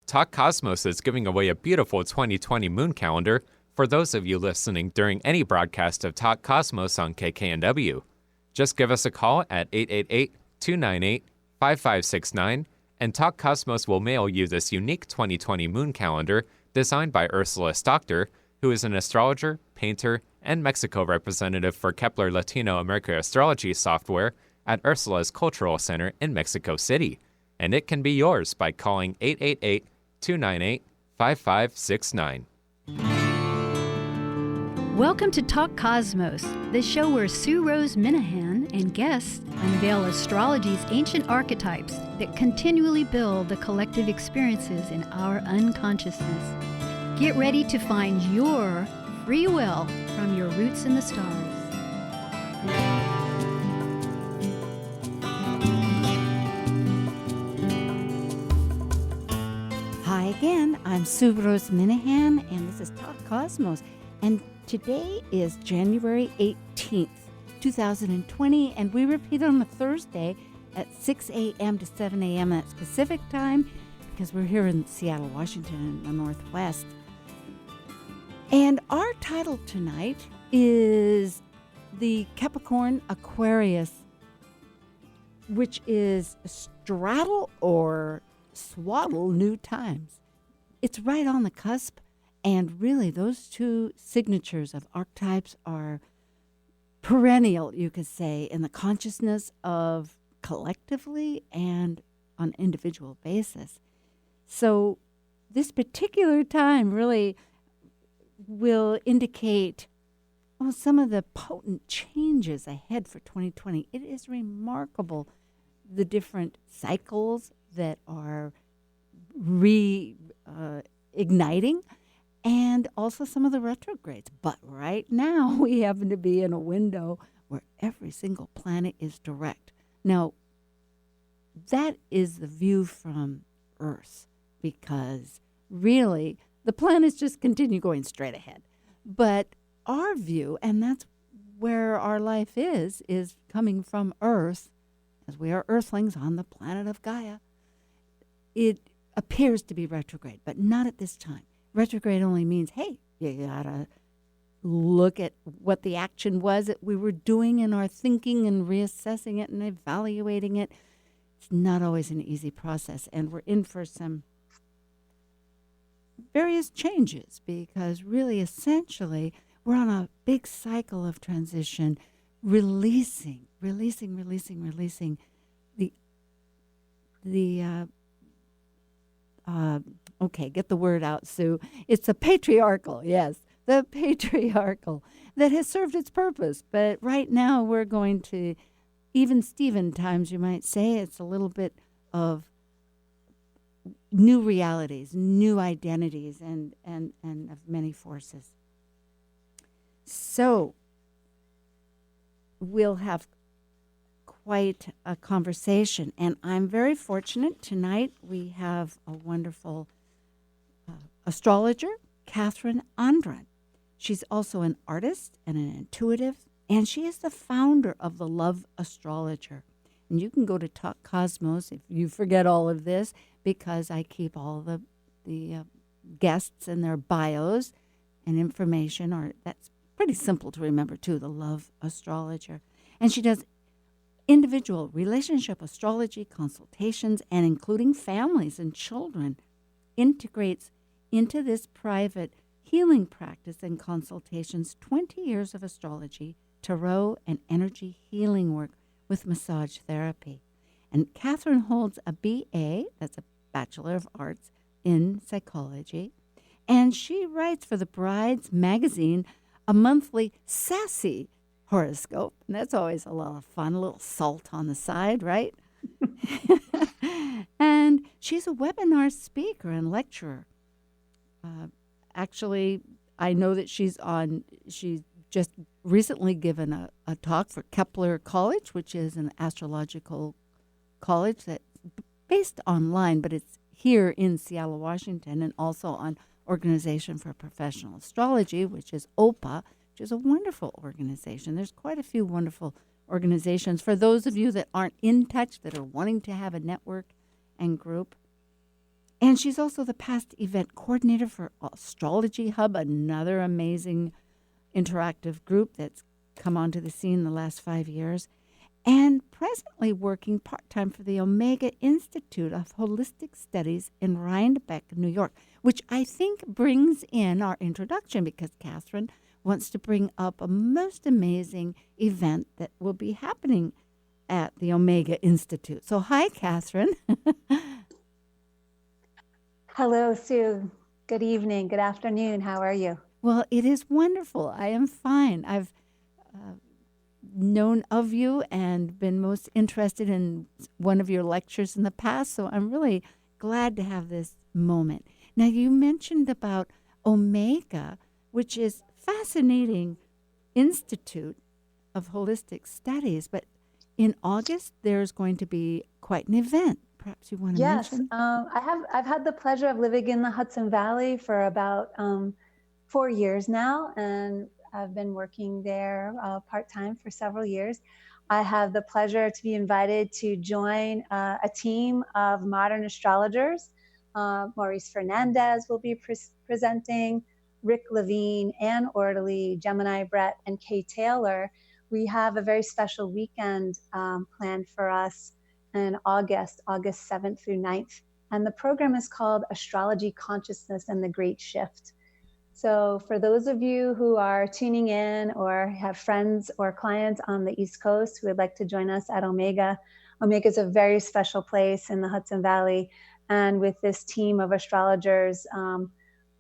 Talk Cosmos is giving away a beautiful 2020 moon calendar for those of you listening during any broadcast of Talk Cosmos on KKNW. Just give us a call at 888-298-5569, and Talk Cosmos will mail you this unique 2020 moon calendar designed by Ursula Stockter, who is an astrologer, painter, and Mexico representative for Kepler Latino America Astrology software at Ursula's Cultural Center in Mexico City. And it can be yours by calling 888-298-5569. Welcome to Talk Cosmos, the show where Sue Rose Minahan and guests unveil astrology's ancient archetypes that continually build the collective experiences in our unconsciousness. Get ready to find your free will from your roots in the stars. Hi again, I'm Sue Rose Minahan, and this is Talk Cosmos. And today is January 18th, 2020, and we repeat on a Thursday at 6 a.m. to 7 a.m. at Pacific time, because we're here in Seattle, Washington, in the Northwest. And our title tonight is the Capricorn Aquarius, which is Straddle or Swaddle New Times. It's right on the cusp, and really those two signatures of archetypes are perennial, you could say, in the consciousness of collectively and on individual basis. So this particular time really will indicate some of the potent changes ahead for 2020. It is remarkable the different cycles that are igniting, and also some of the retrogrades. But right now we happen to be in a window where every single planet is direct. Now, that is the view from Earth, because really the planets just continue going straight ahead. But our view, and that's where our life is coming from Earth, as we are Earthlings on the planet of Gaia. It appears to be retrograde, but not at this time. Retrograde only means, hey, you gotta look at what the action was that we were doing in our thinking and reassessing it and evaluating it. It's not always an easy process, and we're in for some various changes, because really, essentially, we're on a big cycle of transition, releasing okay, get the word out, Sue. It's the patriarchal, yes, the patriarchal that has served its purpose. But right now we're going to, even Steven times, you might say, it's a little bit of new realities, new identities, and of many forces. So we'll have quite a conversation, and I'm very fortunate tonight. We have a wonderful astrologer, Kathryn Andren. She's also an artist and an intuitive, and she is the founder of the Love Astrologer. And you can go to Talk Cosmos if you forget all of this, because I keep all the guests and their bios and information, or that's pretty simple to remember too, the Love Astrologer. And she does individual relationship astrology consultations, and including families and children, integrates into this private healing practice and consultations 20 years of astrology, tarot, and energy healing work with massage therapy. And Kathryn holds a BA, that's a Bachelor of Arts, in psychology, and she writes for the Brides magazine, a monthly sassy horoscope, and that's always a lot of fun, a little salt on the side, right? And she's a webinar speaker and lecturer. Actually, I know that she's just recently given a talk for Kepler College, which is an astrological college that's based online, but it's here in Seattle, Washington, and also on Organization for Professional Astrology, which is OPA, which is a wonderful organization. There's quite a few wonderful organizations. For those of you that aren't in touch, that are wanting to have a network and group, And she's also the past event coordinator for Astrology Hub, another amazing interactive group that's come onto the scene in the last 5 years, and presently working part-time for the Omega Institute of Holistic Studies in Rhinebeck, New York, which I think brings in our introduction because Kathryn wants to bring up a most amazing event that will be happening at the Omega Institute. So hi, Kathryn. Hello, Sue. Good evening. Good afternoon. How are you? Well, it is wonderful. I am fine. I've known of you and been most interested in one of your lectures in the past, so I'm really glad to have this moment. Now, you mentioned about Omega, which is fascinating institute of holistic studies, but in August there's going to be quite an event. Perhaps you want to mention? I've had the pleasure of living in the Hudson Valley for about 4 years now, and I've been working there part-time for several years. I have the pleasure to be invited to join a team of modern astrologers. Maurice Fernandez will be presenting, Rick Levine, Ann Orderly, Gemini Brett, and Kay Taylor. We have a very special weekend planned for us in August 7th through 9th. And the program is called Astrology, Consciousness, and the Great Shift. So for those of you who are tuning in or have friends or clients on the East Coast who would like to join us at Omega, Omega is a very special place in the Hudson Valley. And with this team of astrologers,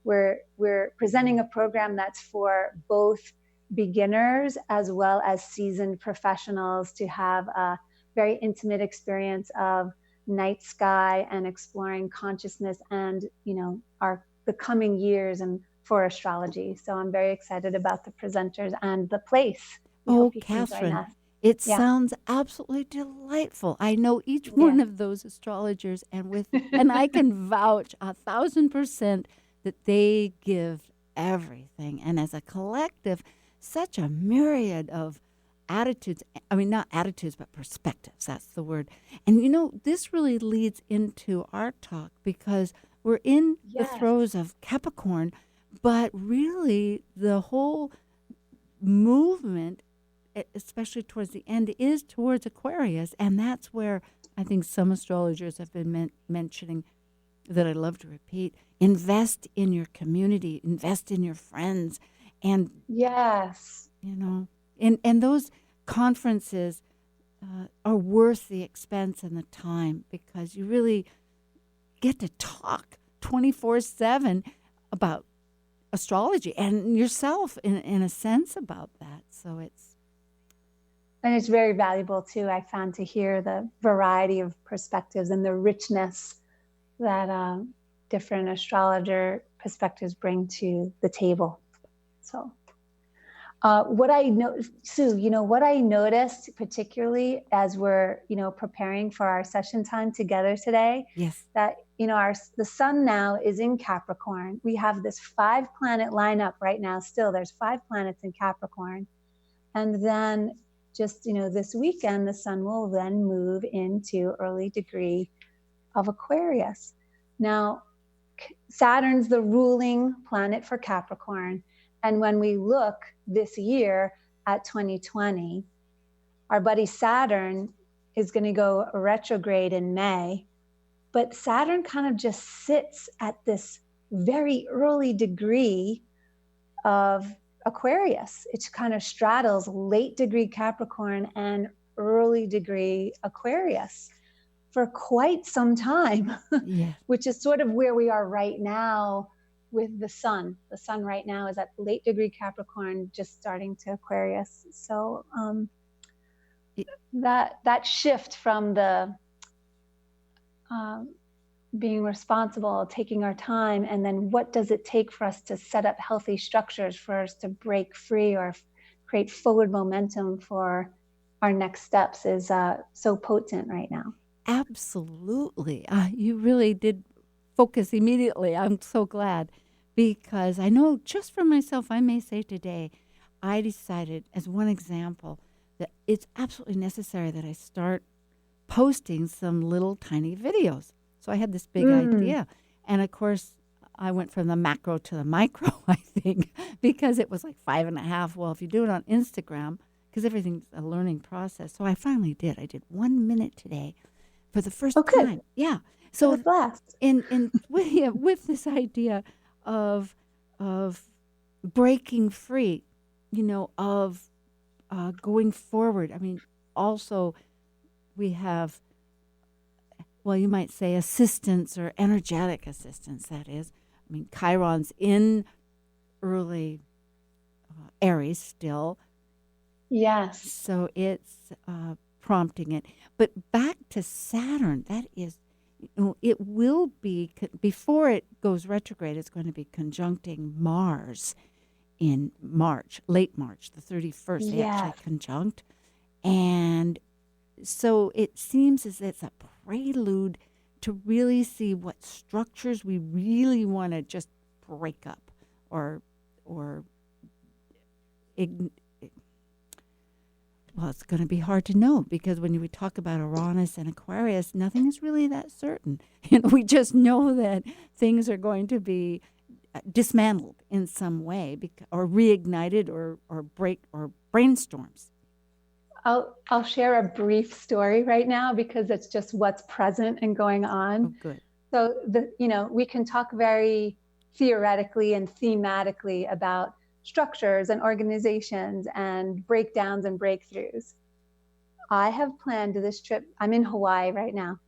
we're presenting a program that's for both beginners as well as seasoned professionals to have a very intimate experience of night sky and exploring consciousness and, the coming years and for astrology. So I'm very excited about the presenters and the place. Oh, Kathryn, it sounds absolutely delightful. I know each one of those astrologers, and I can vouch 1,000% that they give everything. And as a collective, such a myriad of attitudes. I mean, not attitudes, but perspectives. That's the word. And this really leads into our talk because we're in the throes of Capricorn, but really the whole movement, especially towards the end, is towards Aquarius. And that's where I think some astrologers have been mentioning that I love to repeat, invest in your community, invest in your friends. And and those conferences are worth the expense and the time because you really get to talk 24/7 about astrology and yourself in a sense about that. So it's very valuable too, I found, to hear the variety of perspectives and the richness that different astrologer perspectives bring to the table. So what I noticed particularly as we're, preparing for our session time together today, that, the sun now is in Capricorn. We have this 5-planet lineup right now. Still, there's 5 planets in Capricorn. And then just, this weekend, the sun will then move into early degree of Aquarius. Now, Saturn's the ruling planet for Capricorn. And when we look this year at 2020, our buddy Saturn is going to go retrograde in May. But Saturn kind of just sits at this very early degree of Aquarius. It kind of straddles late degree Capricorn and early degree Aquarius for quite some time, which is sort of where we are right now with the sun. The sun right now is at late degree Capricorn, just starting to Aquarius. So that shift from the being responsible, taking our time, and then what does it take for us to set up healthy structures for us to break free or create forward momentum for our next steps is so potent right now. Absolutely. You really did focus immediately. I'm so glad because I know just for myself, I may say today, I decided as one example that it's absolutely necessary that I start posting some little tiny videos. So I had this big idea. And of course, I went from the macro to the micro, I think, because it was like 5.5. Well, if you do it on Instagram, because everything's a learning process. So I finally did. I did 1 minute today for the first time. Yeah. So blast. in with this idea of breaking free, of going forward. I mean, also we have, well, you might say assistance or energetic assistance, that is. I mean, Chiron's in early Aries still. Yes. So it's prompting it. But back to Saturn, that is, it will be, before it goes retrograde, it's going to be conjuncting Mars in March, late March, the 31st. They actually conjunct. And so it seems as it's a prelude to really see what structures we really want to just break up or well, it's going to be hard to know, because when we talk about Uranus and Aquarius, nothing is really that certain. We just know that things are going to be dismantled in some way, or reignited, or brainstorms. I'll share a brief story right now, because it's just what's present and going on. Oh, good. So we can talk very theoretically and thematically about structures and organizations and breakdowns and breakthroughs. I have planned this trip. I'm in Hawaii right now.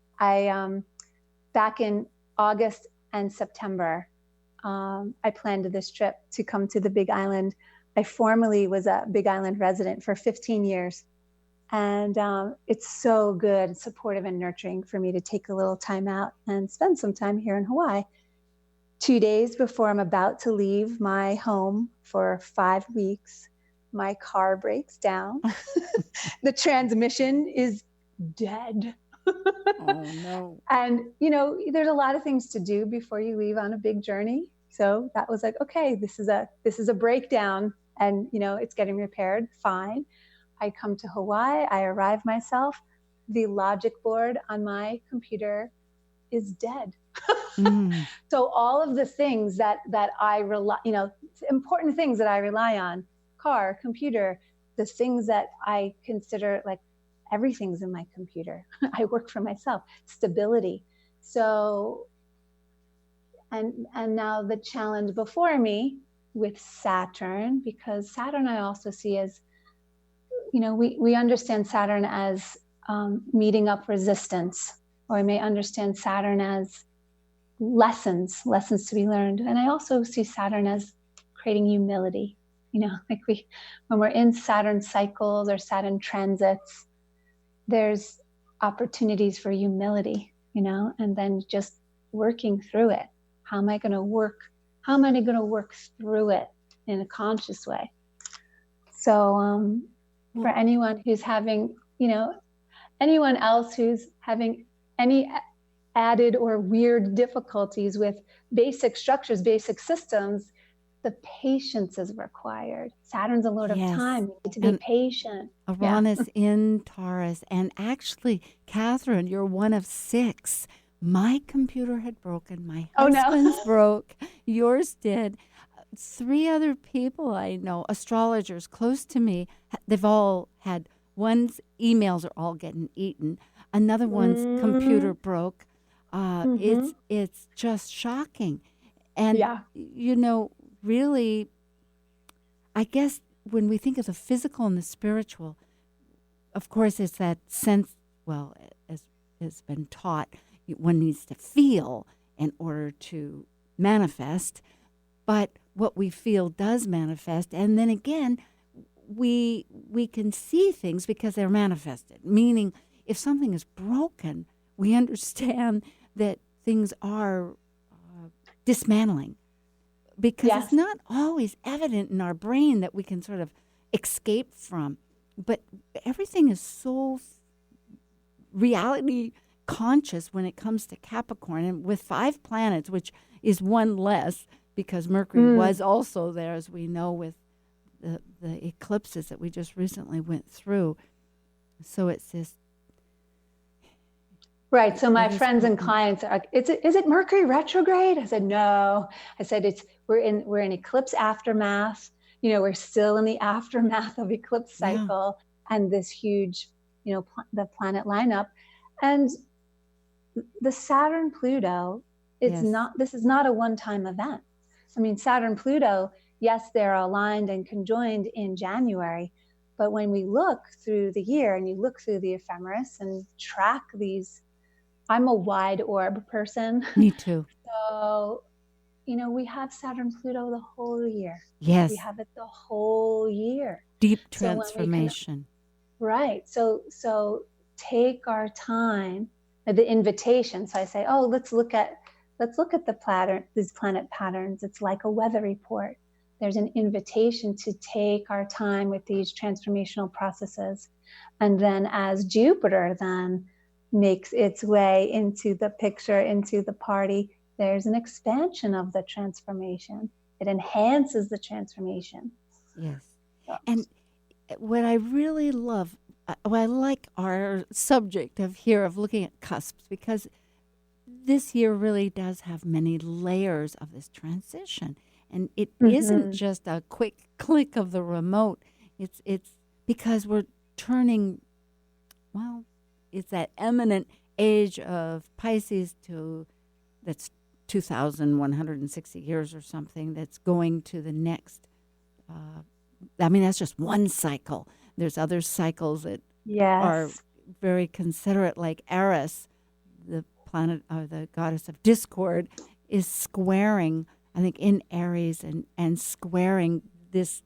Back in August and September, I planned this trip to come to the Big Island. I formerly was a Big Island resident for 15 years. And it's so good, supportive and nurturing for me to take a little time out and spend some time here in Hawaii. 2 days before I'm about to leave my home for 5 weeks, my car breaks down. The transmission is dead. Oh, no. And, there's a lot of things to do before you leave on a big journey. So that was like, okay, this is a breakdown, and, it's getting repaired. Fine. I come to Hawaii. I arrive myself. The logic board on my computer is dead. So all of the things that I rely, important things that I rely on, car, computer, the things that I consider, like, everything's in my computer. I work for myself. Stability. So, and now the challenge before me with Saturn, because Saturn I also see as, we understand Saturn as meeting up resistance, or I may understand Saturn as lessons to be learned. And I also see Saturn as creating humility. When we're in Saturn cycles or Saturn transits, there's opportunities for humility, and then just working through it. How am I going to work through it in a conscious way? So, for anyone who's having, anyone else who's having any added or weird difficulties with basic structures, basic systems, the patience is required. Saturn's a lord of time. You need to be patient. Uranus in Taurus. And actually, Kathryn, you're one of 6. My computer had broken. My husband's broke. Yours did. 3 other people I know, astrologers close to me, they've all had, one's emails are all getting eaten. Another one's computer broke. It's just shocking. And, really, I guess when we think of the physical and the spiritual, of course, it's that sense, well, as has been taught, one needs to feel in order to manifest. But what we feel does manifest. And then again, we can see things because they're manifested. Meaning, if something is broken, we understand that things are dismantling. Because it's not always evident in our brain that we can sort of escape from. But everything is so reality conscious when it comes to Capricorn. And with 5 planets, which is one less, because Mercury was also there, as we know, with the eclipses that we just recently went through. So it's this, Right. So my That is friends and potent. clients are like, is it Mercury retrograde? I said, no. I said, we're in eclipse aftermath. We're still in the aftermath of eclipse Yeah. cycle and this huge, the planet lineup. And the Saturn Pluto, Yes. this is not a one-time event. I mean, Saturn Pluto, yes, they're aligned and conjoined in January, but when we look through the year and you look through the ephemeris and track these, I'm a wide orb person. Me too. So, we have Saturn Pluto the whole year. Yes. We have it the whole year. Deep So when we transformation. right. So take our time, the invitation. So I say, oh, let's look at the pattern, these planet patterns. It's like a weather report. There's an invitation to take our time with these transformational processes. And then as Jupiter then makes its way into the picture, into the party, there's an expansion of the transformation. It enhances the transformation. Yes. And what I really love, I like our subject of looking at cusps, because this year really does have many layers of this transition. And it isn't just a quick click of the remote. It's because we're turning, well, it's that eminent age of Pisces that's 2,160 years or something, that's going to the next. That's just one cycle. There's other cycles that are very considerate, like Eris, the planet or the goddess of discord, is squaring, I think, in Aries and squaring this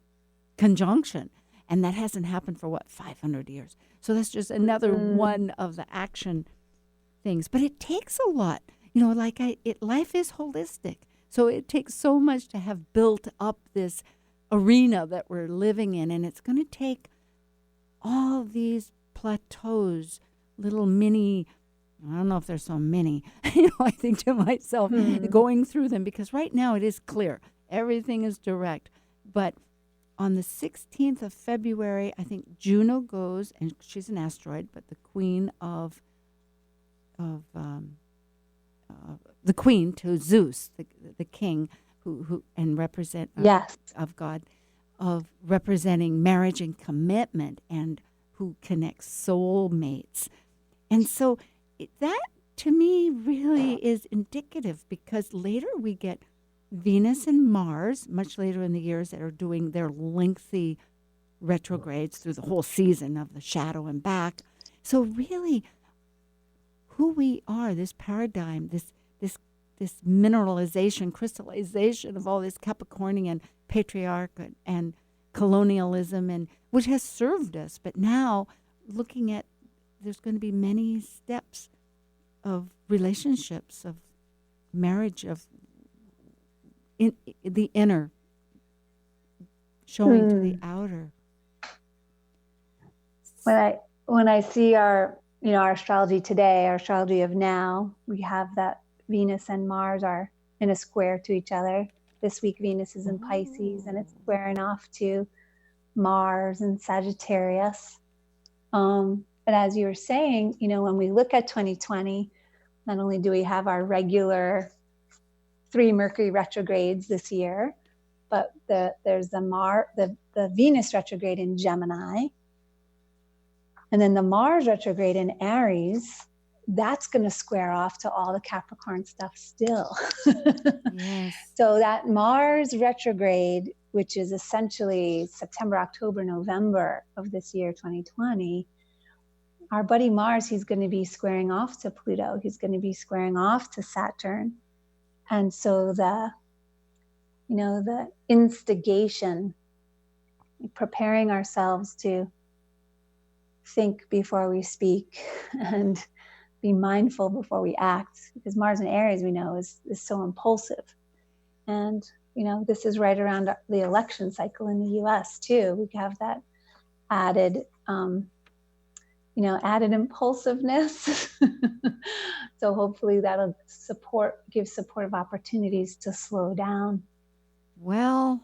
conjunction. And that hasn't happened for 500 years. So that's just another one of the action things. But it takes a lot. Life is holistic. So it takes so much to have built up this arena that we're living in. And it's going to take all these plateaus, little mini, I don't know if there's so many, I think to myself, going through them, because right now it is clear. Everything is direct. But on the 16th of February, I think Juno goes, and she's an asteroid, but the queen the queen to Zeus, the king, who and represent of God, of representing marriage and commitment, and who connects soulmates. And so that to me really is indicative, because later we get Venus and Mars, much later in the years, that are doing their lengthy retrogrades through the whole season of the shadow and back. So really, who we are, this paradigm, this mineralization, crystallization of all this Capricornian patriarchate and colonialism, and which has served us. But now, looking at, there's going to be many steps of relationships, of marriage, of the inner showing to the outer. When I see our astrology today, our astrology of now, we have that Venus and Mars are in a square to each other. This week Venus is in Pisces, and it's squaring off to Mars and Sagittarius. But as you were saying, when we look at 2020, not only do we have our regular 3 Mercury retrogrades this year, but there's the Venus retrograde in Gemini, and then the Mars retrograde in Aries. That's going to square off to all the Capricorn stuff still. Yes. So that Mars retrograde, which is essentially September, October, November of this year, 2020, our buddy Mars, he's going to be squaring off to Pluto. He's going to be squaring off to Saturn. And so the instigation, preparing ourselves to think before we speak and be mindful before we act, because Mars in Aries, we know, is so impulsive. And, this is right around the election cycle in the US too. We have that added impulsiveness. So hopefully that'll give supportive opportunities to slow down. Well,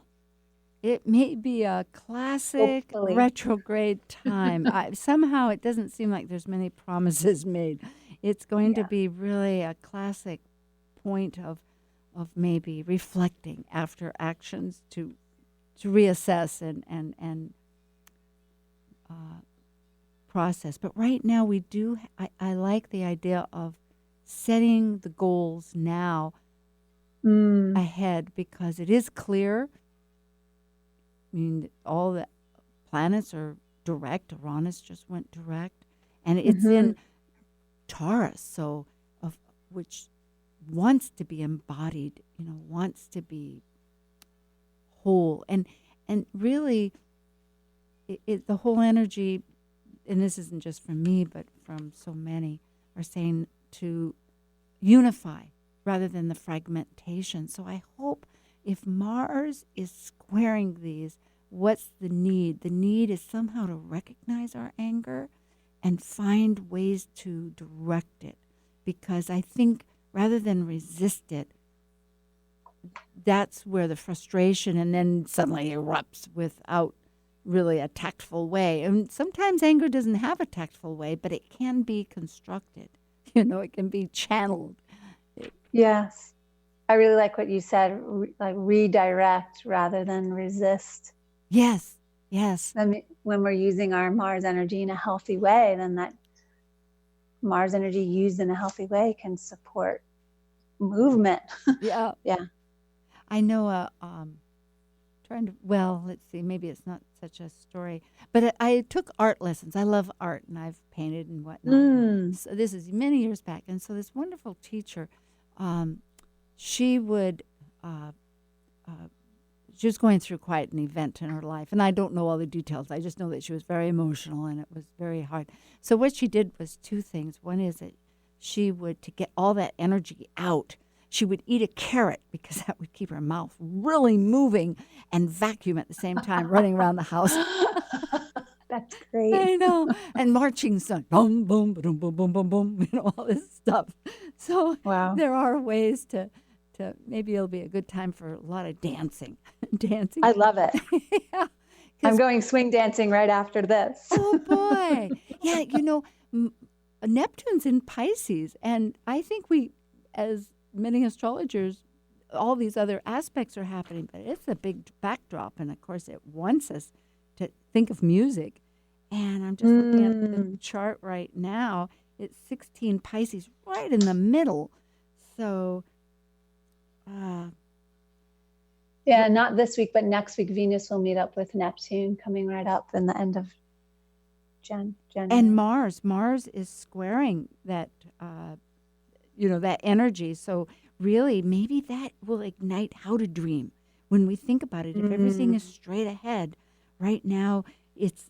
it may be a classic retrograde time. Somehow it doesn't seem like there's many promises made it's going to Yeah. be really a classic point of maybe reflecting after actions to reassess and process. But right now we do. I like the idea of setting the goals now ahead because it is clear. I mean, all the planets are direct. Uranus just went direct, and it's in Taurus, so which wants to be embodied, wants to be whole, and really, the whole energy, and this isn't just from me, but from so many, are saying to unify rather than the fragmentation. So I hope if Mars is squaring these, what's the need? The need is somehow to recognize our anger and find ways to direct it. Because I think rather than resist it, that's where the frustration and then suddenly erupts without really a tactful way. And sometimes anger doesn't have a tactful way, but it can be constructed. It can be channeled. Yes. I really like what you said, like redirect rather than resist. Yes, yes. I mean, when we're using our Mars energy in a healthy way, then that Mars energy used in a healthy way can support movement. Yeah. Yeah. I know let's see, maybe it's not such a story, but I took art lessons. I love art, and I've painted and whatnot. So this is many years back, and so this wonderful teacher, she would, she was going through quite an event in her life, and I don't know all the details. I just know that she was very emotional, and it was very hard. So what she did was two things. One is that she would, to get all that energy out, she would eat a carrot because that would keep her mouth really moving and vacuum at the same time, running around the house. That's great. I know. And marching song, boom, boom, boom, boom, boom, boom, boom, all this stuff. So Wow. there are ways to maybe it'll be a good time for a lot of dancing. Dancing. I love it. Yeah. I'm going swing dancing right after this. Oh, boy. Yeah, Neptune's in Pisces, and I think we, as many astrologers, all these other aspects are happening, but it's a big backdrop, and of course it wants us to think of music. And I'm just looking at the chart right now. It's 16 Pisces right in the middle. So, yeah, not this week, but next week, Venus will meet up with Neptune coming right up in the end of January. And Mars is squaring that, that energy. So really, maybe that will ignite how to dream. When we think about it, if everything is straight ahead, right now it's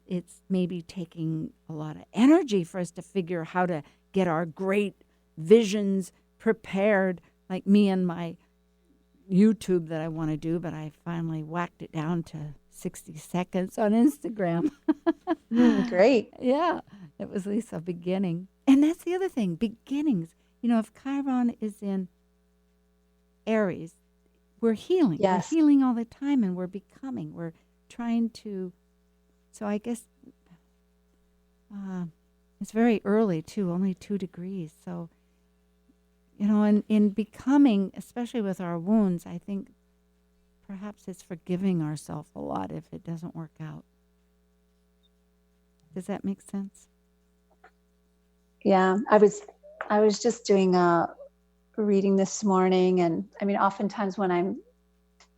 maybe taking a lot of energy for us to figure how to get our great visions prepared, like me and my YouTube that I want to do, but I finally whacked it down to 60 seconds on Instagram. Great. Yeah, it was at least a beginning. And that's the other thing, beginnings. If Chiron is in Aries, we're healing. Yes. We're healing all the time, and we're becoming. We're trying to. So I guess it's very early, too, only 2 degrees. So, in becoming, especially with our wounds, I think perhaps it's forgiving ourselves a lot if it doesn't work out. Does that make sense? Yeah, I was just doing a reading this morning, and I mean, oftentimes when I'm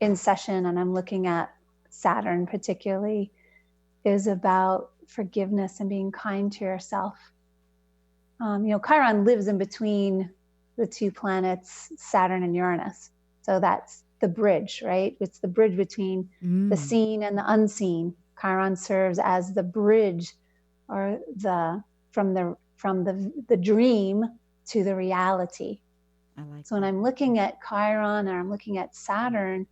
in session and I'm looking at Saturn particularly, is about forgiveness and being kind to yourself. Chiron lives in between the two planets, Saturn and Uranus. So that's the bridge, right? It's the bridge between the seen and the unseen. Chiron serves as the bridge, or from the dream to the reality. I like so when I'm looking at Chiron or I'm looking at Saturn,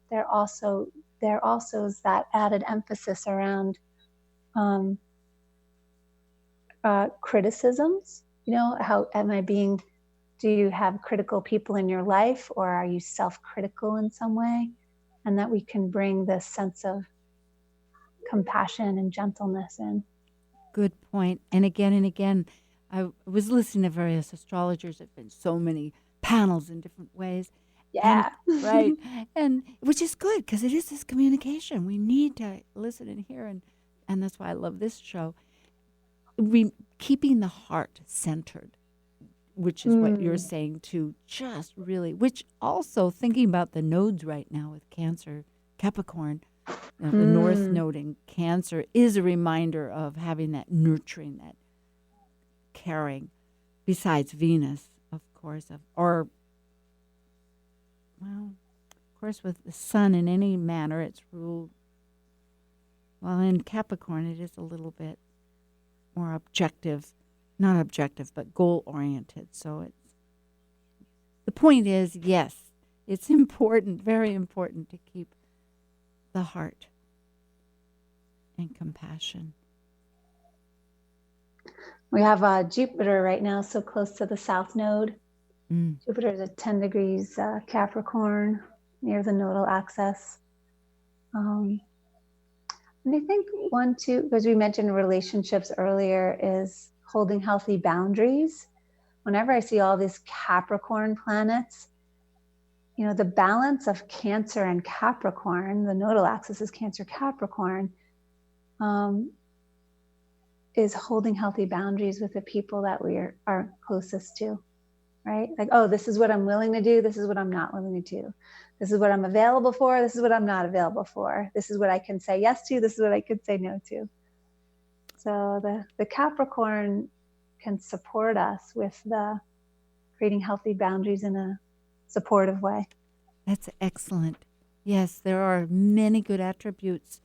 there also is that added emphasis around criticisms. How am I being? Do you have critical people in your life, or are you self-critical in some way? And that we can bring this sense of compassion and gentleness in. Good point. And again, I was listening to various astrologers. There've been so many panels in different ways. Yeah. And, right. And which is good because it is this communication. We need to listen and hear. And that's why I love this show. Keeping the heart centered, which is what you're saying too, just really, which also thinking about the nodes right now with Cancer, Capricorn, the North Node in Cancer is a reminder of having that nurturing, that caring, besides Venus, of course, of course, with the Sun in any manner, it's ruled, well, in Capricorn, it is a little bit more objective, not objective, but goal-oriented. So the point is, yes, it's important, very important to keep the heart and compassion. We have Jupiter right now so close to the South Node. Jupiter is at 10 degrees Capricorn, near the nodal axis. And I think one, too, because we mentioned relationships earlier, is holding healthy boundaries. Whenever I see all these Capricorn planets, the balance of Cancer and Capricorn, the nodal axis is Cancer Capricorn, is holding healthy boundaries with the people that we are closest to, right? Like, oh, this is what I'm willing to do. This is what I'm not willing to do. This is what I'm available for. This is what I'm not available for. This is what I can say yes to. This is what I could say no to. So the Capricorn can support us with the creating healthy boundaries in a supportive way. That's excellent. Yes, there are many good attributes.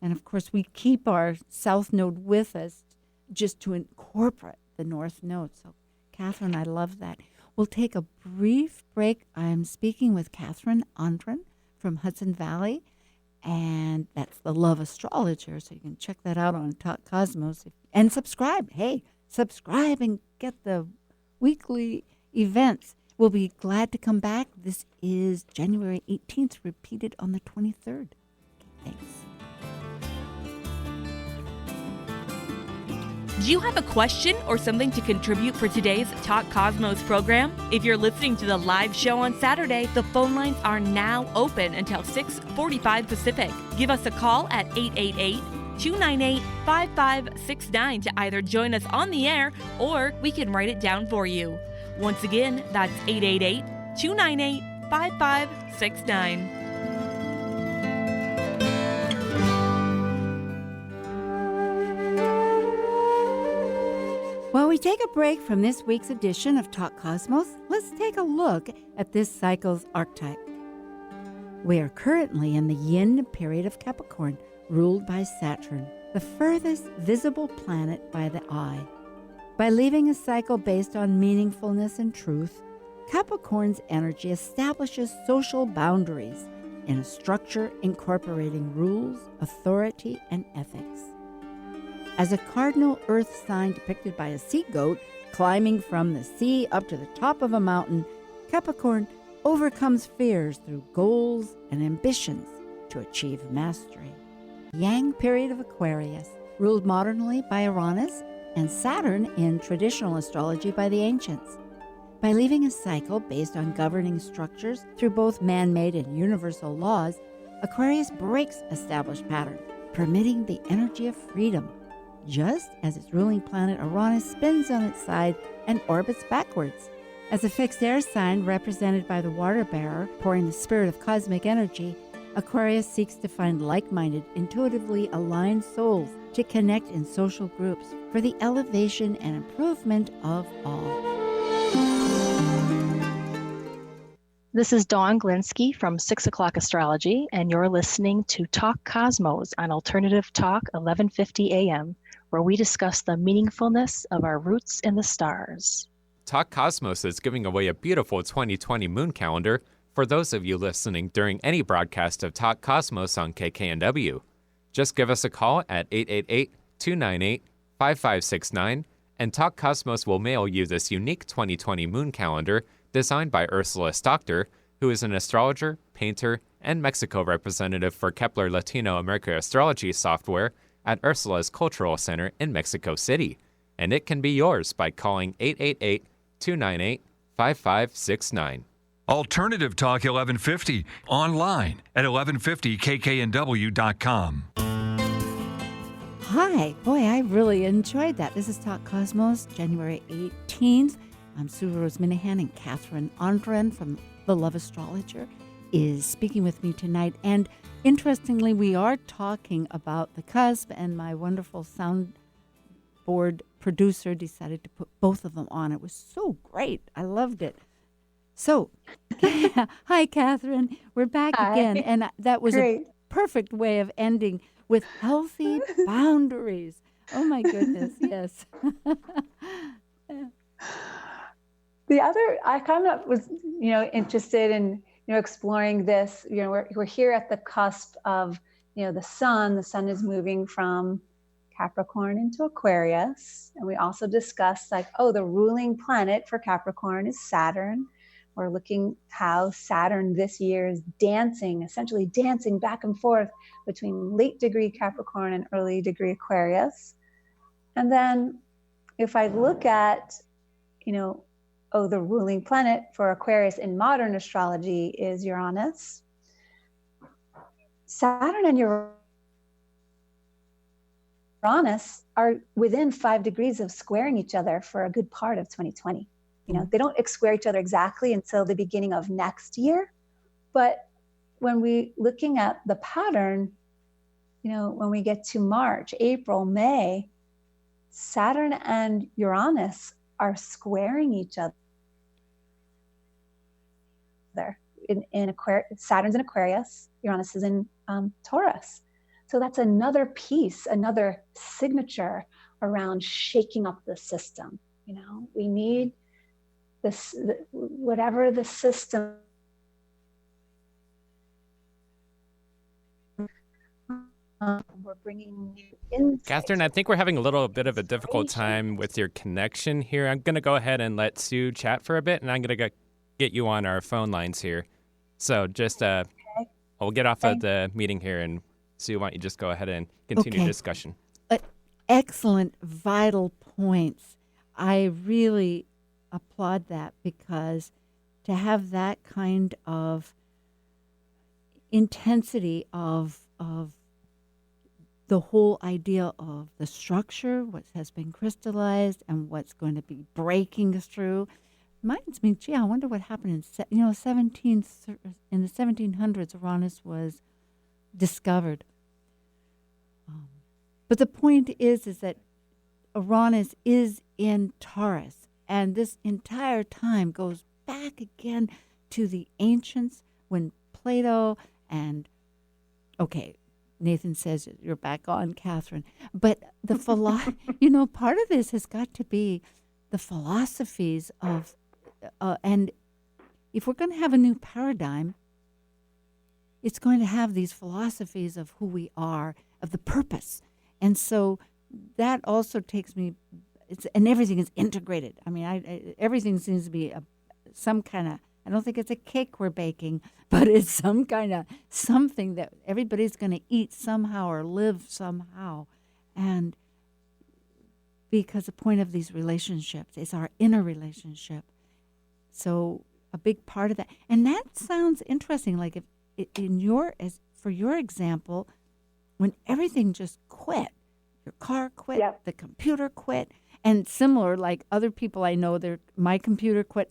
And of course, we keep our South Node with us just to incorporate the North Node. So, Kathryn, I love that. We'll take a brief break. I'm speaking with Kathryn Andren from Hudson Valley, and that's the Love Astrologer. So you can check that out on Talk Cosmos and subscribe. Hey, subscribe and get the weekly events. We'll be glad to come back. This is January 18th, repeated on the 23rd. Thanks. Do you have a question or something to contribute for today's Talk Cosmos program? If you're listening to the live show on Saturday, the phone lines are now open until 6:45 Pacific. Give us a call at 888-298-5569 to either join us on the air or we can write it down for you. Once again, that's 888-298-5569. While we take a break from this week's edition of Talk Cosmos, let's take a look at this cycle's archetype. We are currently in the yin period of Capricorn, ruled by Saturn, the furthest visible planet by the eye. By leaving a cycle based on meaningfulness and truth, Capricorn's energy establishes social boundaries in a structure incorporating rules, authority, and ethics. As a cardinal earth sign depicted by a sea goat climbing from the sea up to the top of a mountain, Capricorn overcomes fears through goals and ambitions to achieve mastery. Yang period of Aquarius, ruled modernly by Uranus and Saturn in traditional astrology by the ancients. By leaving a cycle based on governing structures through both man-made and universal laws, Aquarius breaks established patterns, permitting the energy of freedom, just as its ruling planet Uranus spins on its side and orbits backwards. As a fixed air sign represented by the water bearer pouring the spirit of cosmic energy, Aquarius seeks to find like-minded, intuitively aligned souls to connect in social groups for the elevation and improvement of all. This is Dawn Glinsky from 6 O'Clock Astrology, and you're listening to Talk Cosmos on Alternative Talk 1150 AM, where we discuss the meaningfulness of our roots in the stars. Talk Cosmos is giving away a beautiful 2020 moon calendar for those of you listening during any broadcast of Talk Cosmos on KKNW. Just give us a call at 888-298-5569, and Talk Cosmos will mail you this unique 2020 moon calendar designed by Ursula Stockter, who is an astrologer, painter, and Mexico representative for Kepler Latino America Astrology software at Ursula's Cultural Center in Mexico City. and it can be yours by calling 888-298-5569. Alternative Talk 1150, online at 1150kknw.com. Hi. Boy, I really enjoyed that. This is Talk Cosmos, January 18th. I'm Sue Rose Minahan, and Kathryn Andren from The Love Astrologer is speaking with me tonight. And interestingly, we are talking about the cusp, and my wonderful soundboard producer decided to put both of them on. It was so great. I loved it. So, hi, Kathryn. We're back again. And that was Great. a perfect way of ending with healthy boundaries. Oh, my goodness. Yes. The other, I kind of was, interested in, exploring this. We're here at the cusp of, the sun. The sun is moving from Capricorn into Aquarius. And we also discussed the ruling planet for Capricorn is Saturn. We're looking how Saturn this year is essentially dancing back and forth between late degree Capricorn and early degree Aquarius. And then if I look at, the ruling planet for Aquarius in modern astrology is Uranus. Saturn and Uranus are within 5 degrees of squaring each other for a good part of 2020. They don't square each other exactly until the beginning of next year. But when we looking at the pattern, when we get to March, April, May, Saturn and Uranus are squaring each other. In Aquarius, Saturn's in Aquarius, Uranus is in Taurus. So that's another piece, another signature around shaking up the system. We need this, whatever the system. We're bringing new insight. Kathryn, I think we're having a little bit of a difficult time with your connection here. I'm going to go ahead and let Sue chat for a bit, and I'm going to get you on our phone lines here. So just we'll get off of the meeting here, and Sue, why don't you just go ahead and continue discussion. Excellent, vital points. I really applaud that, because to have that kind of intensity of the whole idea of the structure, what has been crystallized and what's going to be breaking through, reminds me, I wonder what happened in in the 1700s. Uranus was discovered, but the point is that Uranus is in Taurus, and this entire time goes back again to the ancients when Plato and Nathan says you're back on, Kathryn. But the part of this has got to be the philosophies of, and if we're going to have a new paradigm, it's going to have these philosophies of who we are, of the purpose. And so that also takes me, and everything is integrated. I mean, everything seems to be some kind of, I don't think it's a cake we're baking, but it's some kind of something that everybody's going to eat somehow or live somehow. And because the point of these relationships is our inner relationship. So a big part of that. And that sounds interesting. Like if for your example, when everything just quit, your car quit, Yep. the computer quit, and similar, like other people I know, my computer quit,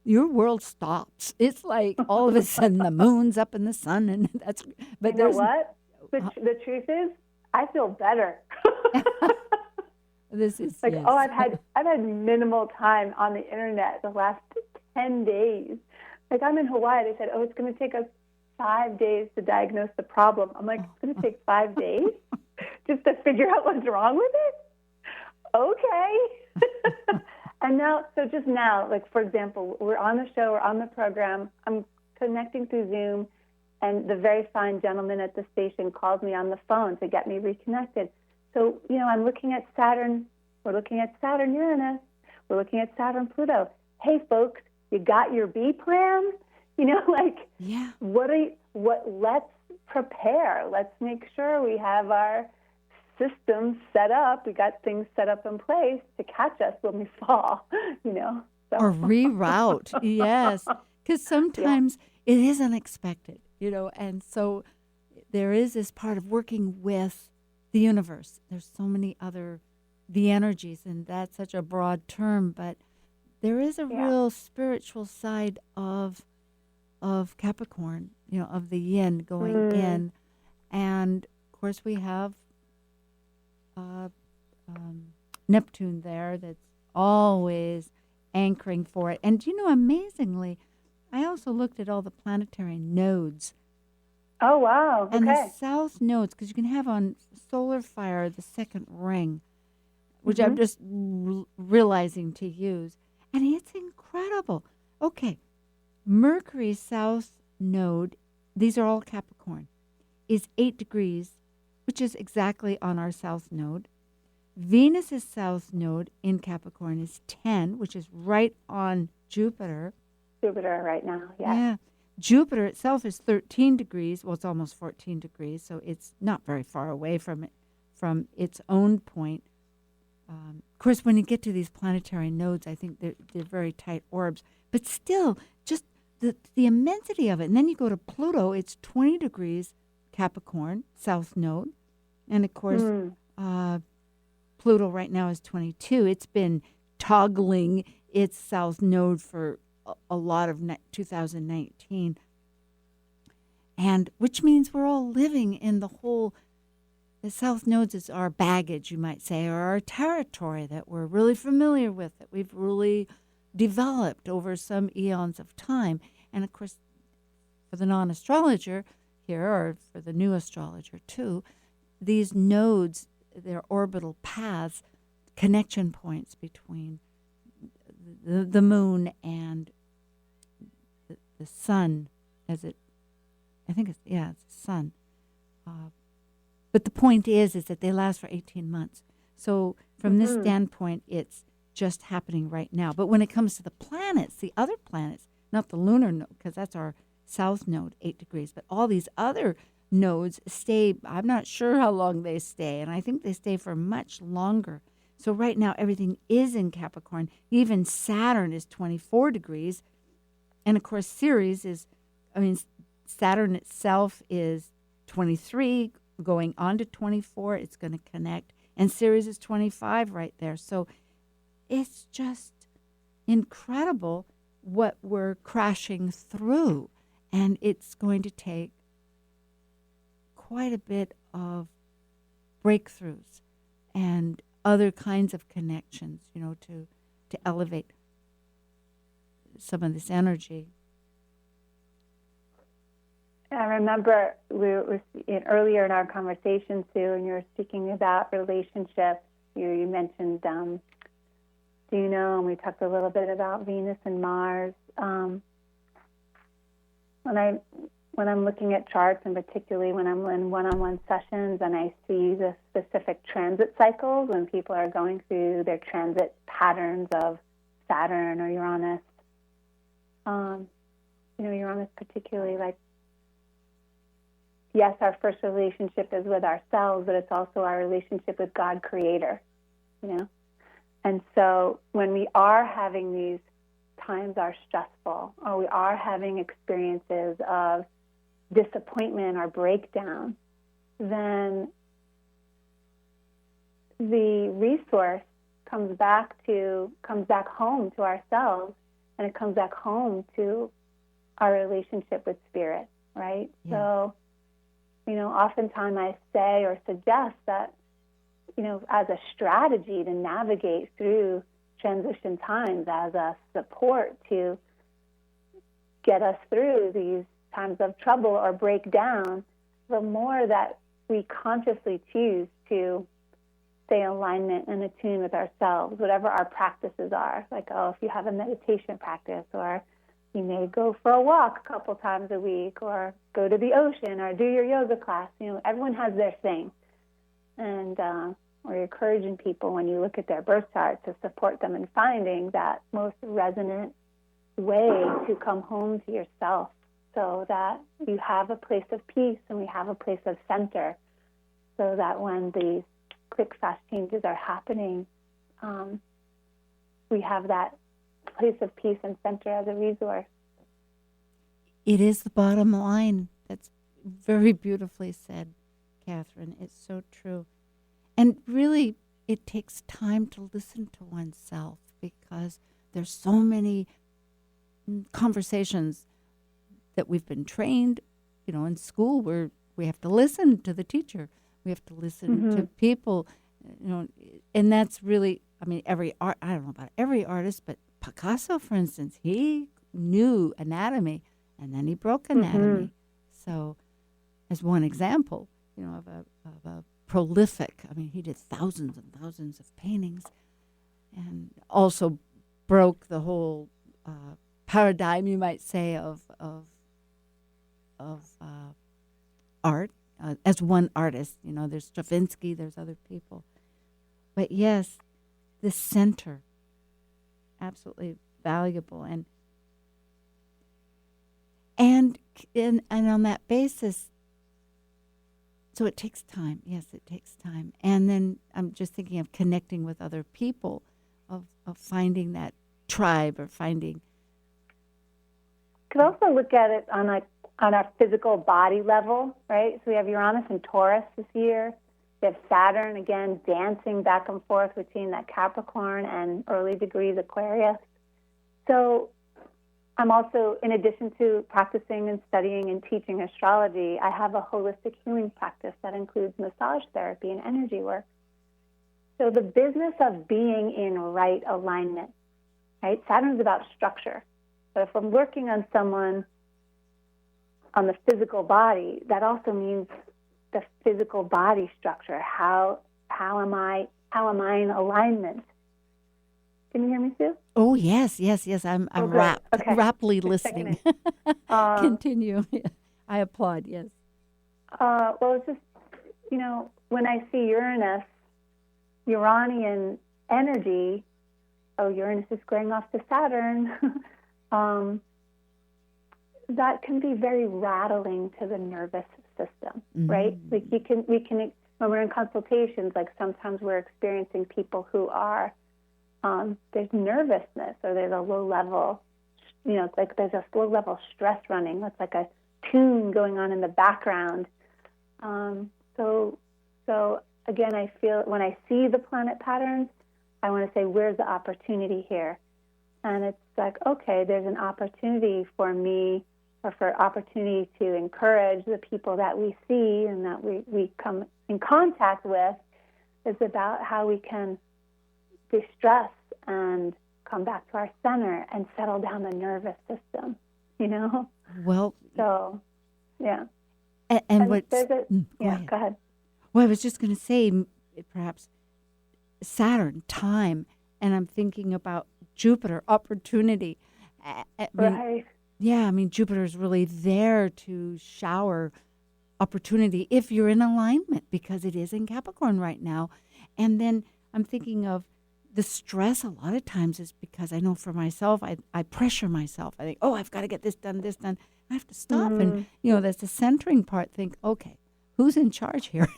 your world stops. It's like all of a sudden the moon's up in the sun, and that's. But you know what? The truth is, I feel better. This is like, yes. I've had minimal time on the internet the last 10 days. Like, I'm in Hawaii. They said, it's going to take us 5 days to diagnose the problem. I'm like, it's going to take 5 days just to figure out what's wrong with it? Okay. And now, just now, like, for example, we're on the show, we're on the program, I'm connecting through Zoom, and the very fine gentleman at the station calls me on the phone to get me reconnected. So, I'm looking at Saturn, we're looking at Saturn Uranus, we're looking at Saturn Pluto. Hey, folks, you got your B plan? Let's prepare. Let's make sure we have our systems set up. We got things set up in place to catch us when we fall, you know. So. Or reroute, yes. Because sometimes it is unexpected, you know, and so there is this part of working with the universe. There's so many other, the energies, and that's such a broad term, but there is a real spiritual side of Capricorn, you know, of the yin going in. And, of course, we have Neptune there that's always anchoring for it. And, you know, amazingly, I also looked at all the planetary nodes. Oh, wow. And the south nodes, because you can have on solar fire the second ring, which I'm just realizing to use. And it's incredible. Okay, Mercury's south node, these are all Capricorn, is 8 degrees, which is exactly on our south node. Venus's south node in Capricorn is 10, which is right on Jupiter. Jupiter right now, Yeah. Jupiter itself is 13 degrees. Well, it's almost 14 degrees, so it's not very far away from its own point. Of course, when you get to these planetary nodes, I think they're very tight orbs. But still, just the immensity of it. And then you go to Pluto, it's 20 degrees Capricorn, south node. And, of course, Pluto right now is 22. It's been toggling its south node for a lot of 2019. And which means we're all living in the south nodes is our baggage, you might say, or our territory that we're really familiar with, that we've really developed over some eons of time. And, of course, for the non-astrologer here, or for the new astrologer too, these nodes, their orbital paths, connection points between the moon and the sun, it's the sun. But the point is that they last for 18 months. So from this standpoint, it's just happening right now. But when it comes to the planets, the other planets, not the lunar node, because that's our south node, 8 degrees, but all these other nodes stay, I'm not sure how long they stay, and I think they stay for much longer. So right now, everything is in Capricorn. Even Saturn is 24 degrees. And, of course, Saturn itself is 23, going on to 24. It's going to connect. And Ceres is 25 right there. So it's just incredible what we're crashing through. And it's going to take quite a bit of breakthroughs and other kinds of connections, you know, to elevate some of this energy. I remember we were earlier in our conversation, Sue, and you were speaking about relationships. You mentioned Juno, and we talked a little bit about Venus and Mars. When I'm looking at charts, and particularly when I'm in one-on-one sessions and I see the specific transit cycles when people are going through their transit patterns of Saturn or Uranus, Uranus particularly, like, yes, our first relationship is with ourselves, but it's also our relationship with God Creator, you know? And so when we are having these times are stressful, or we are having experiences of disappointment or breakdown, then the resource comes back home to ourselves, and it comes back home to our relationship with spirit, right? Yeah. So, oftentimes I say or suggest that, as a strategy to navigate through transition times, as a support to get us through these times of trouble or breakdown, the more that we consciously choose to stay in alignment and attune with ourselves, whatever our practices are. Like, if you have a meditation practice, or you may go for a walk a couple times a week, or go to the ocean, or do your yoga class. Everyone has their thing. And we're encouraging people, when you look at their birth chart, to support them in finding that most resonant way to come home to yourself, so that you have a place of peace and we have a place of center, so that when these quick, fast changes are happening, we have that place of peace and center as a resource. It is the bottom line. That's very beautifully said, Kathryn. It's so true. And really, it takes time to listen to oneself because there's so many conversations that we've been trained, in school where we have to listen to the teacher. We have to listen to people, and that's really, every art, I don't know about every artist, but Picasso, for instance, he knew anatomy and then he broke anatomy. So as one example, of a prolific, he did thousands and thousands of paintings and also broke the whole paradigm, you might say, of art as one artist. There's Stravinsky, there's other people. But yes, the center, absolutely valuable. And on that basis, so it takes time. Yes, it takes time. And then I'm just thinking of connecting with other people, of finding that tribe or finding. Could also look at it on our physical body level, right? So we have Uranus and Taurus this year. We have Saturn, again, dancing back and forth between that Capricorn and early degrees Aquarius. So I'm also, in addition to practicing and studying and teaching astrology, I have a holistic healing practice that includes massage therapy and energy work. So the business of being in right alignment, right? Saturn's about structure. But if I'm working on someone on the physical body, that also means the physical body structure. How am I in alignment? Can you hear me, Sue? Oh yes. I'm raptly listening. Continue. I applaud. Yes. Well, it's just when I see Uranus, Uranian energy. Oh, Uranus is squaring off to Saturn. That can be very rattling to the nervous system, right? Like we can when we're in consultations, like sometimes we're experiencing people who are there's nervousness or there's a low level, it's like there's a low level stress running. That's like a tune going on in the background. So again, I feel when I see the planet patterns, I want to say, where's the opportunity here? And it's like, okay, there's an opportunity for me, or for opportunity to encourage the people that we see and that we come in contact with. Is about how we can distress and come back to our center and settle down the nervous system, Well, so, yeah. And what's... Go ahead. Well, I was just going to say, perhaps Saturn, time, and I'm thinking about Jupiter, opportunity. Right. Yeah, Jupiter is really there to shower opportunity if you're in alignment, because it is in Capricorn right now. And then I'm thinking of the stress a lot of times is because I know for myself, I pressure myself. I think, I've got to get this done. I have to stop. And, that's the centering part. Think, okay, who's in charge here?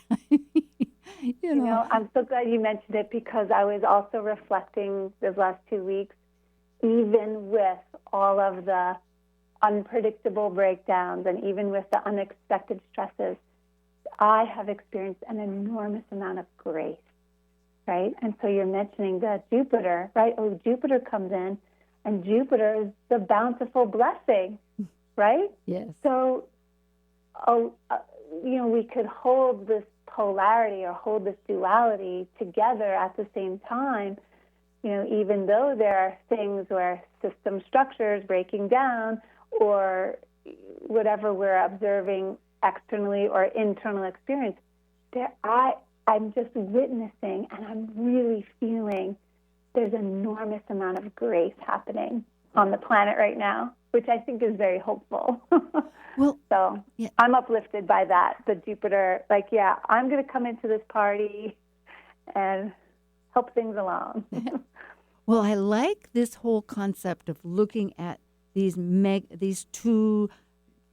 I'm so glad you mentioned it, because I was also reflecting those last 2 weeks, even with all of the unpredictable breakdowns and even with the unexpected stresses, I have experienced an enormous amount of grace, right? And so you're mentioning that Jupiter, right? Oh, Jupiter comes in, and Jupiter is the bountiful blessing, right? Yes. So, we could hold this polarity or hold this duality together at the same time, even though there are things where system structures breaking down or whatever we're observing externally or internal experience, I'm just witnessing and I'm really feeling there's an enormous amount of grace happening on the planet right now, which I think is very hopeful. Well, so yeah. I'm uplifted by that, the Jupiter, I'm going to come into this party and help things along. Well, I like this whole concept of looking at these two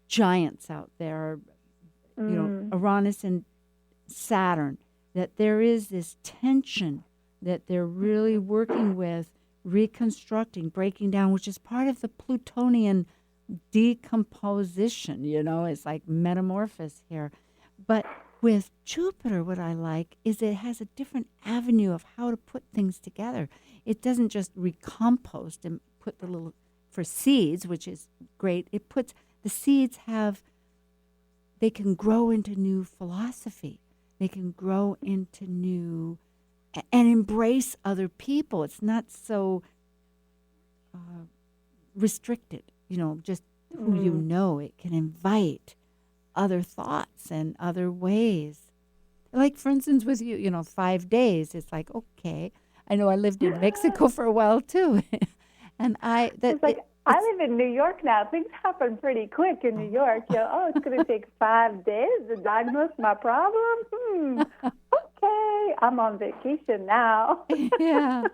giants out there, Uranus and Saturn, that there is this tension that they're really working with, reconstructing, breaking down, which is part of the Plutonian decomposition, it's like metamorphosis here. But with Jupiter, what I like is it has a different avenue of how to put things together. It doesn't just recompost and put the little, for seeds, which is great, it puts, the seeds they can grow into new philosophy. They can grow into new, and embrace other people. It's not so restricted, just who you know. It can invite other thoughts and other ways. Like, for instance, with you, 5 days, it's like, okay, I know I lived in Mexico for a while too. And I live in New York now. Things happen pretty quick in New York. It's going to take 5 days to diagnose my problem. Okay, I'm on vacation now. Yeah.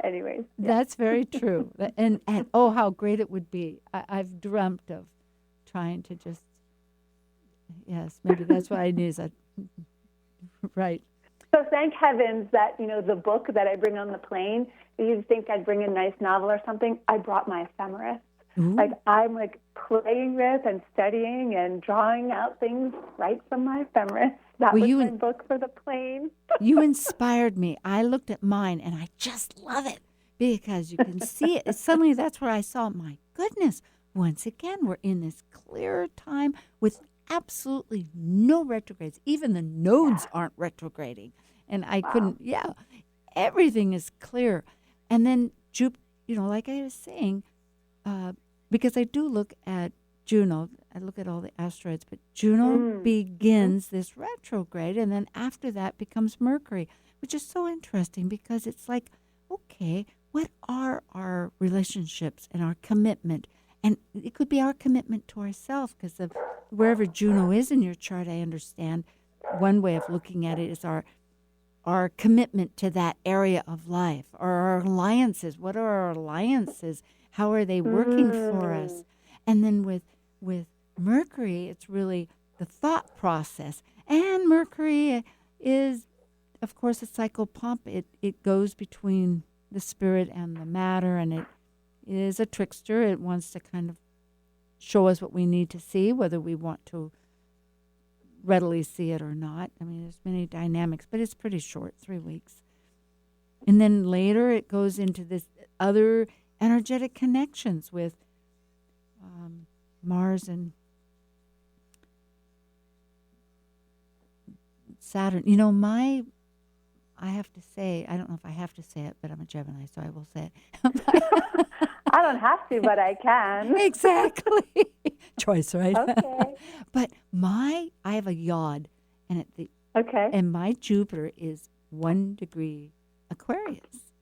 Anyways. That's very true. And oh, how great it would be. I've dreamt of trying to just, yes, maybe that's what I need is right. So thank heavens that, the book that I bring on the plane, you'd think I'd bring a nice novel or something. I brought my ephemeris. Ooh. Like, I'm playing with and studying and drawing out things right from my ephemeris. That was my book for the plane. You inspired me. I looked at mine and I just love it because you can see it. Suddenly that's where I saw, my goodness, once again, we're in this clear time with absolutely no retrogrades. Even the nodes aren't retrograding. And I couldn't, everything is clear. And then, like I was saying, because I do look at Juno, I look at all the asteroids, but Juno begins this retrograde, and then after that becomes Mercury, which is so interesting because it's like, okay, what are our relationships and our commitment? And it could be our commitment to ourselves, because of wherever Juno is in your chart, I understand one way of looking at it is our commitment to that area of life, or our alliances. What are our alliances? How are they working for us? And then with Mercury, it's really the thought process. And Mercury is, of course, a psychopomp. It goes between the spirit and the matter, and it is a trickster. It wants to kind of show us what we need to see, whether we want to readily see it or not. I mean, there's many dynamics, but it's pretty short, 3 weeks. And then later it goes into this other energetic connections with Mars and Saturn. I have to say, I don't know if I have to say it, but I'm a Gemini, so I will say it. I don't have to, but I can. Exactly. Choice, right? Okay. But I have a yod, and okay. And my Jupiter is 1 degree Aquarius.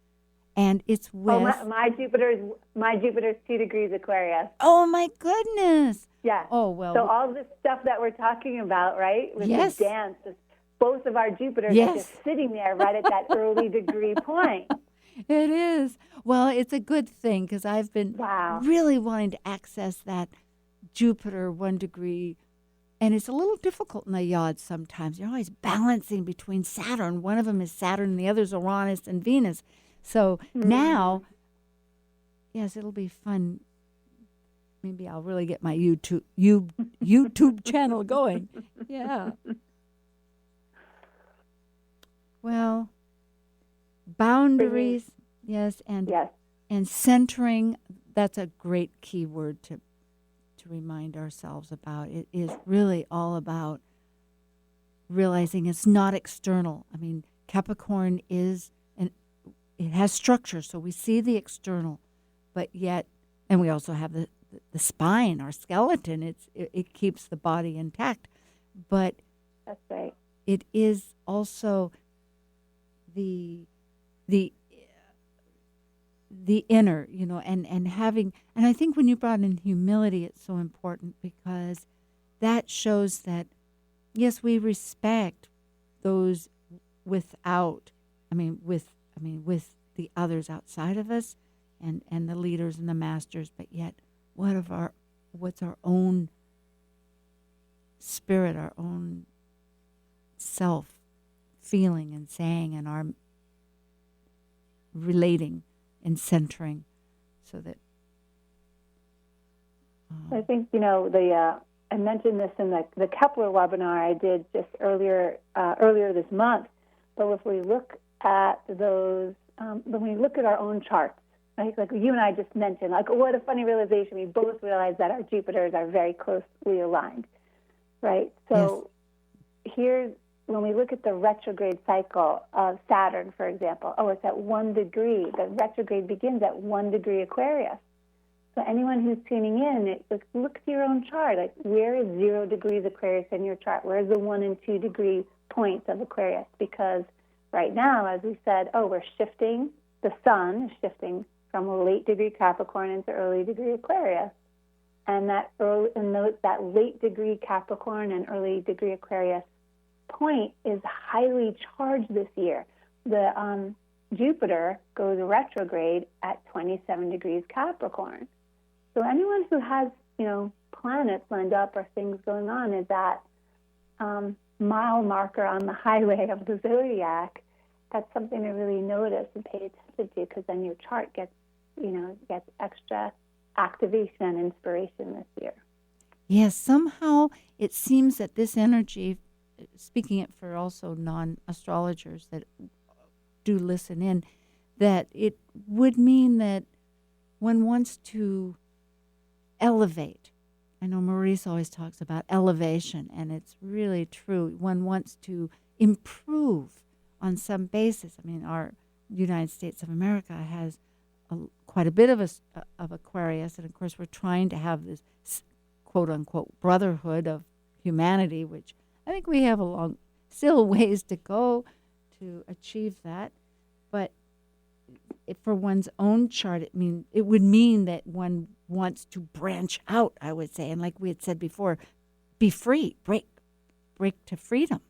And it's with my Jupiter's 2 degrees Aquarius. Oh my goodness. Yeah. Oh well. So all this stuff that we're talking about, right? With yes. the dance, both of our Jupiters are just sitting there right at that early degree point. It is. Well, it's a good thing because I've been really wanting to access that Jupiter 1 degree, and it's a little difficult in the yod sometimes. You're always balancing between Saturn. One of them is Saturn, and the other is Uranus and Venus. So now, yes, it'll be fun. Maybe I'll really get my YouTube channel going. Yeah. Well, boundaries, yes, and centering. That's a great key word to remind ourselves about. It is really all about realizing it's not external. I mean, Capricorn is it has structure, so we see the external, but yet, and we also have the spine, our skeleton. It keeps the body intact, but that's right. It is also the inner, and having, and I think when you brought in humility, it's so important because that shows that yes, we respect those with the others outside of us and the leaders and the masters, but yet what's our own spirit, our own self, feeling and saying and our relating and centering, so that I think, I mentioned this in the Kepler webinar I did just earlier this month. But if we look at those, when we look at our own charts, right, like you and I just mentioned, like what a funny realization. We both realized that our Jupiters are very closely aligned, right? So here's, when we look at the retrograde cycle of Saturn, for example, it's at 1 degree. The retrograde begins at 1 degree Aquarius. So anyone who's tuning in, just look to your own chart. Like, where is 0 degrees Aquarius in your chart? Where's the 1 and 2 degree points of Aquarius? Because right now, as we said, we're shifting. The sun is shifting from a late degree Capricorn into early degree Aquarius. And that late degree Capricorn and early degree Aquarius point is highly charged this year. The Jupiter goes retrograde at 27 degrees Capricorn. So anyone who has, planets lined up or things going on is that mile marker on the highway of the zodiac. That's something to really notice and pay attention to, because then your chart gets extra activation and inspiration this year. yes, somehow it seems that this energy, speaking it for also non-astrologers that do listen in, that it would mean that one wants to elevate. I know Maurice always talks about elevation, and it's really true. One wants to improve on some basis. I mean, our United States of America has quite a bit of Aquarius, and of course we're trying to have this quote-unquote brotherhood of humanity, which I think we have still ways to go to achieve that. But for one's own chart, it would mean that one wants to branch out, I would say, and like we had said before, be free, break to freedom.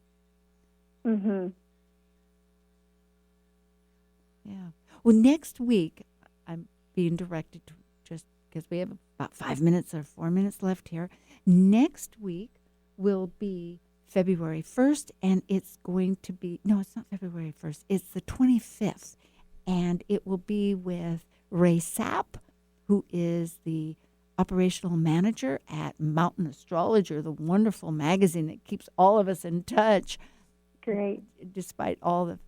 Mm-hmm. Yeah. Well, next week, I'm being directed to, just because we have about 5 minutes or 4 minutes left here. Next week will be February 1st, and it's going to be, no, it's not February 1st, it's the 25th, and it will be with Ray Sapp, who is the operational manager at Mountain Astrologer, the wonderful magazine that keeps all of us in touch. Great. Despite all the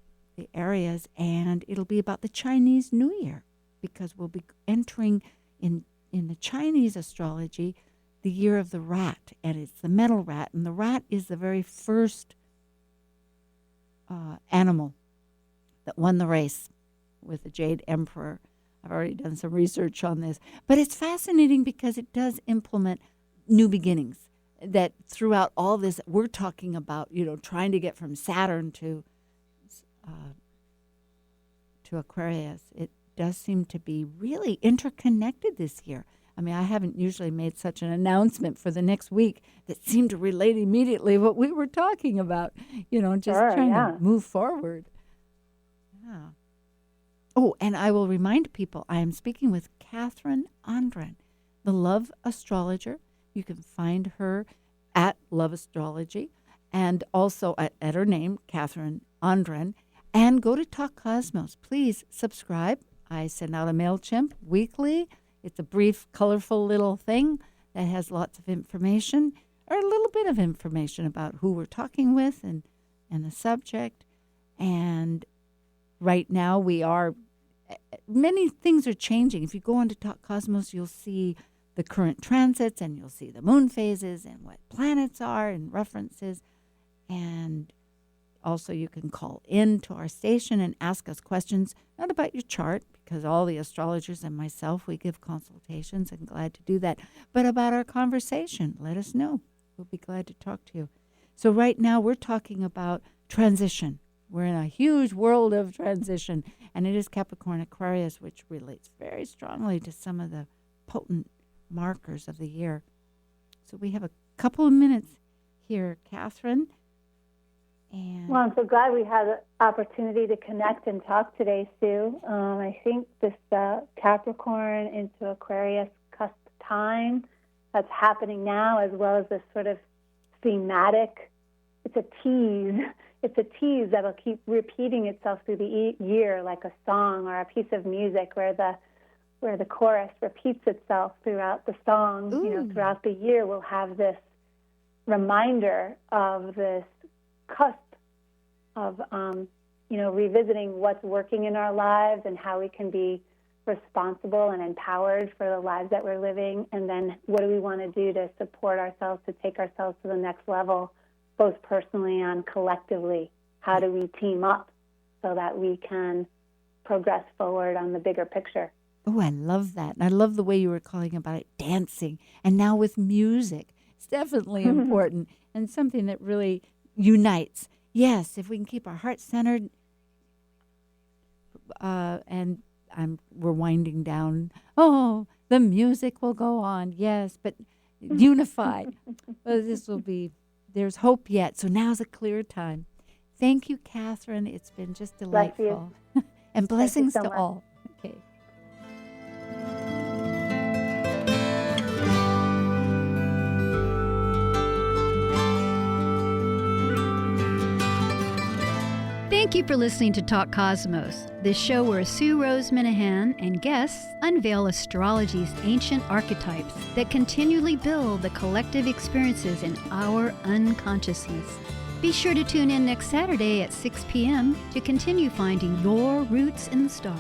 areas, and it'll be about the Chinese New Year, because we'll be entering in the Chinese astrology the year of the rat, and it's the metal rat, and the rat is the very first animal that won the race with the Jade Emperor. I've already done some research on this, but it's fascinating because it does implement new beginnings. That throughout all this, we're talking about, trying to get from Saturn to Aquarius. It does seem to be really interconnected this year. I mean, I haven't usually made such an announcement for the next week that seemed to relate immediately what we were talking about, trying to move forward. Yeah. Oh, and I will remind people, I am speaking with Kathryn Andren, the Love Astrologer. You can find her at Love Astrology, and also at her name, Kathryn Andren. And go to Talk Cosmos. Please subscribe. I send out a MailChimp weekly. It's a brief, colorful little thing that has lots of information, or a little bit of information about who we're talking with and the subject. And right now many things are changing. If you go on to Talk Cosmos, you'll see the current transits, and you'll see the moon phases and what planets are and references. And also you can call in to our station and ask us questions, not about your chart, because all the astrologers and myself, we give consultations, and glad to do that, but about our conversation. Let us know. We'll be glad to talk to you. So right now we're talking about transition. We're in a huge world of transition, and it is Capricorn Aquarius, which relates very strongly to some of the potent markers of the year. So we have a couple of minutes here, Kathryn. And well, I'm so glad we had the opportunity to connect and talk today, Sue. I think this Capricorn into Aquarius cusp time that's happening now, as well as this sort of thematic, it's a tease it's a tease that'll keep repeating itself through the year, like a song or a piece of music where the chorus repeats itself throughout the song. Throughout the year, we'll have this reminder of this cusp of, revisiting what's working in our lives and how we can be responsible and empowered for the lives that we're living. And then what do we want to do to support ourselves, to take ourselves to the next level, both personally and collectively? How do we team up so that we can progress forward on the bigger picture? Oh, I love that. And I love the way you were calling about it, dancing. And now with music, it's definitely important and something that really unites. Yes, if we can keep our heart centered, and we're winding down. Oh, the music will go on. Yes, but unified. Well, there's hope yet. So now's a clear time. Thank you, Kathryn. It's been just delightful. And blessings to all. Okay. Thank you for listening to Talk Cosmos, the show where Sue Rose Minahan and guests unveil astrology's ancient archetypes that continually build the collective experiences in our unconsciousness. Be sure to tune in next Saturday at 6 p.m. to continue finding your roots in the stars.